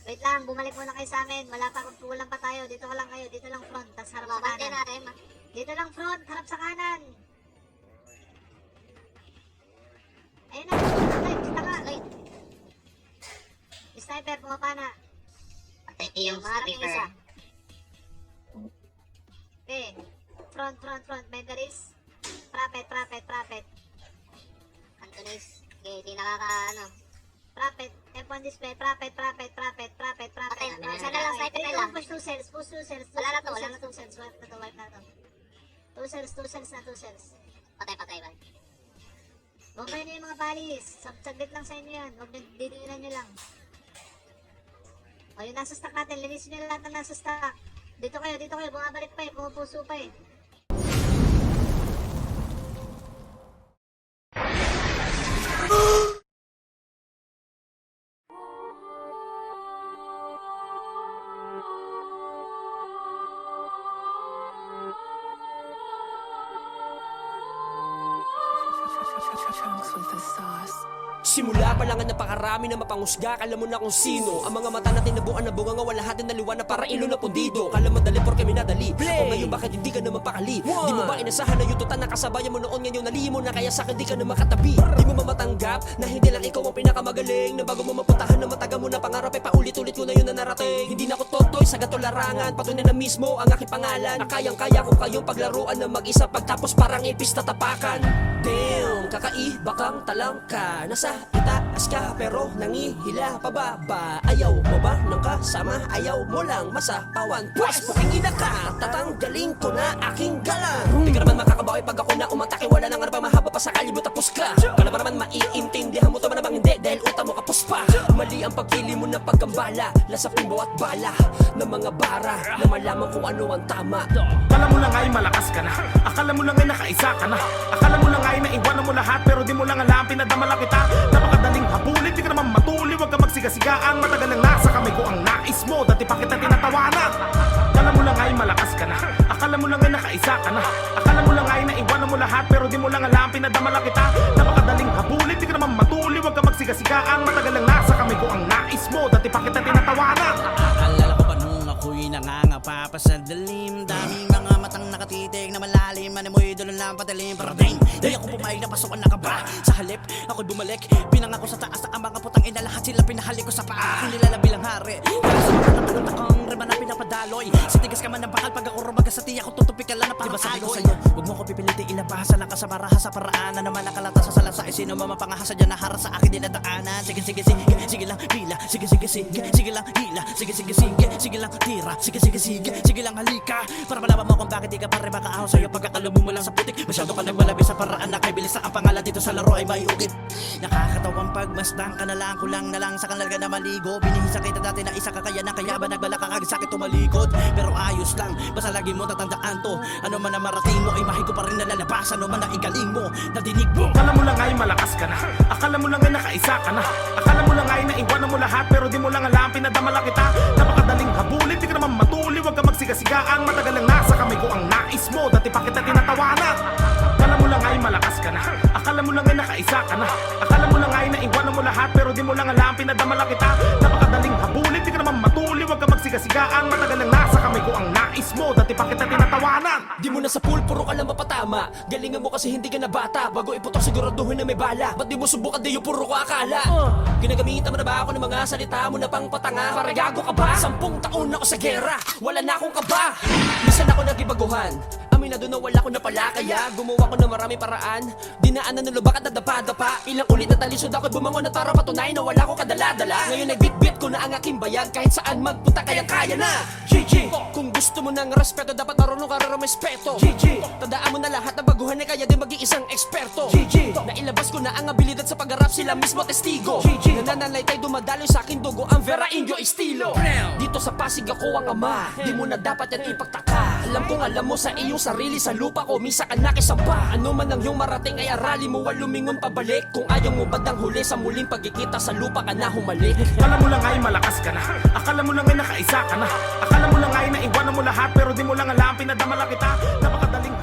Wait lang, bumalik muna kayo sa amin. Kulang pa tayo. Dito lang kayo, dito lang front, tas harap sa kanan. Dito lang front, harap sa kanan. Ayun na, kita ka. Sniper, pumapa na. Patay yung Maraming sniper. isa. Okay, front. Megaris. Prophet. Antonis. Okay, di nakaka Prophet, F1 display, prophet. Patay na. Isa na lang, sniper na lang. Push 2 cells. Wala na to. Wipe na to. 2 cells. Patay ba? Bumpay na yung mga balis. Saglit lang sa inyo yan. Huwag didilinan nyo lang. O yung nasa stock natin, linisin nyo lahat na nasa stock. Dito kayo. Bumabalik pa eh. Pumupuso pa eh. Simula pa lang ang napakarami na mapangusga. Kala mo na kung sino. Ang mga mata natin nabuan na bunga nga wala hatin na liwan na para ilo na pundido. Kala mo dali por kami nadali. O ngayon bakit hindi ka naman pakali? Di mo ba inasahan na yung tutan na kasabayan mo noon ngayon nalimo na kaya sa'kin di ka na makatabi? Di mo mamatanggap na hindi lang ikaw ang pinakamagaling. Na bago mo mapuntahan na mataga mo na pangarap ay paulit-ulit ko na yun na narating. Hindi na ako totoy sa gato larangan. Patunay na mismo ang aking pangalan. Na kayang-kaya ko kayong paglaruan na mag-isa pagtapos parang ipis na tapakan. Damn, kakaiba kang talangka. Nasa itaas ka pero nangihila pababa. Ayaw mo ba ng kasama? Ayaw mo lang masapawan. Pwes, puking ina ka. Tatanggalin ko na aking galang. Di ka naman makakabawi pag ako na umatake. Wala nang arpa mahaba pa sa kalibot tapos ka. Kala ba naman maiintindihan mo to ba namang hindi? Dahil utang mo kapos pa. Mali ang pagpili mo ng pagkambala. Lasapin mo at bala ng mga bara na malaman kung ano ang tama. Akala mo lang ay malakas ka na. Akala mo lang ay nakaisa ka na. Akala mo lang ay naiwanan mo lahat. Pero di mo lang alam, pinadamala kita. Napakadaling habulin, di ka naman matuli. Huwag ka magsigasigaan, matagal lang nasa kamay ko ang nais mo. Dati pa kita tinatawanan. Akala mo lang ay malakas ka na. Akala mo lang ay nakaisa ka na. Akala mo lang ay naiwanan mo lahat. Pero di mo lang alam, pinadamala kita. Napakadaling habulin, di ka naman matuli. Huwag ka magsigasigaan, matagal lang nasa kamay ko ang nais mo. Dati pa kita tinatawanan. Akala ko pa nung ako'y nangangapa pa sa dalim. Daming mga matang nakatitig na malalim. Ano mo'y dulo lang patalim parating. Di ako pumayag na pasukan na ka ba? Sa halip, ako'y bumalik. Pinangako sa taas na ang mga putang ina. Lahat sila pinahali ko sa paa. Aking nilalabi lang hari. Para sa mga natakang rima na pinapadaloy. Sa tigas ka man ng bakal. Pag ako rumaga sa tiya ko tutupik ka lang na Diba sabi ko pangaloy. sa'yo, huwag mo ko pipiliti ilabasan. Nakasabaraha sa paraan na naman nakalata sa salasa. Sino mamapangahasa dyan na harap sa akin dinadaanan. Sige lang hila. Sige lang hila. Sige lang tira. Sige lang halika. Para malaman mo kung bakit di ka pare makaahaw sa'yo. Pagkakalubong mo lang sa putik. Masyado ka nagmalabi sa paraan na kay bilis na ang pangalan dito sa laro ay may ugit. Nakakatawang pagmasdang ka na lang. Kulang na lang sa kanal ka na maligo. Binihisa kita dati na isa ka kaya na kaya ba nagbala ka agad sakit tumalikod. Pero ayos lang, basta lagi mo tatandaan to. Ano man na marating mo ay mahig ko pa rin nalalabas. Ano man na igaling mo, nadinig mo. Akala mo lang ay malakas ka na. Akala mo lang ay nakaisa ka na. Akala mo lang ay naiwanan mo lahat. Pero di mo lang alam, pinadamala kita. Napakadaling habulin, di ka naman matuli. Huwag ka magsigasigaan, matagal lang nasa kamay ko ang nais mo. Dati pa kita tinatawanan. Akala mo lang ay malakas ka na. Akala mo lang ay nakaisa ka na. Akala mo lang ay naiwanan mo lahat. Pero di mo lang alam, pinadamala kita. Napakadaling habulin, di ka naman matuli. Huwag ka magsigasigaan, matagal lang nasa kamay ko ang nais mo. Dati pa kita tinatawanan. Di mo na sa pool, puro ka lang mapatama. Galingan mo kasi hindi ka na bata. Bago iputok siguraduhin na may bala. Ba't di mo subukan di yung puro ko akala? Ginagamitan mo na ba ako ng mga salita mo na pang patanga? Para gago ka ba? 10 taon na ako sa gera. Wala na akong kaba. Minsan ako nagibaguhan. Aminado na wala ko na pala. Kaya gumawa ko ng maraming paraan. Dinaanan ng lubak at nadapa-dapa. Ilang ulit na talisod ako'y bumangon at para patunay na wala ko kadala-dala. Ngayon nagbitbit ko na ang aking bayag. Kahit saan magpunta kayang-kaya na. GG! Kung gusto mo ng respeto, dapat marunong ka rin respeto. GG! Tandaan mo na lahat na baguhan na kaya din mag-iisang eksperto. GG! Nailabas ko na ang abilidad sa pagharap, sila mismo testigo. GG! Nananalaytay dumadaloy sa akin dugo ang Vera Indio estilo. Dito sa Pasig ako ang ama. Di mo na dapat yan ipagtaka. Alam kong alam mo sa iyong sarili, sa lupa ko misa ka nakisamba. Ano man ang iyong marating ay arali mo, wal lumingon pabalik. Kung ayaw mo badang huli sa muling pagkikita, sa lupa ka na humalik. Akala mo lang ay malakas ka na. Akala mo lang ay nakaisa ka na. Akala mo lang ay naiwanan mo lahat. Pero di mo lang alam, pinadamala kita. Napakadaling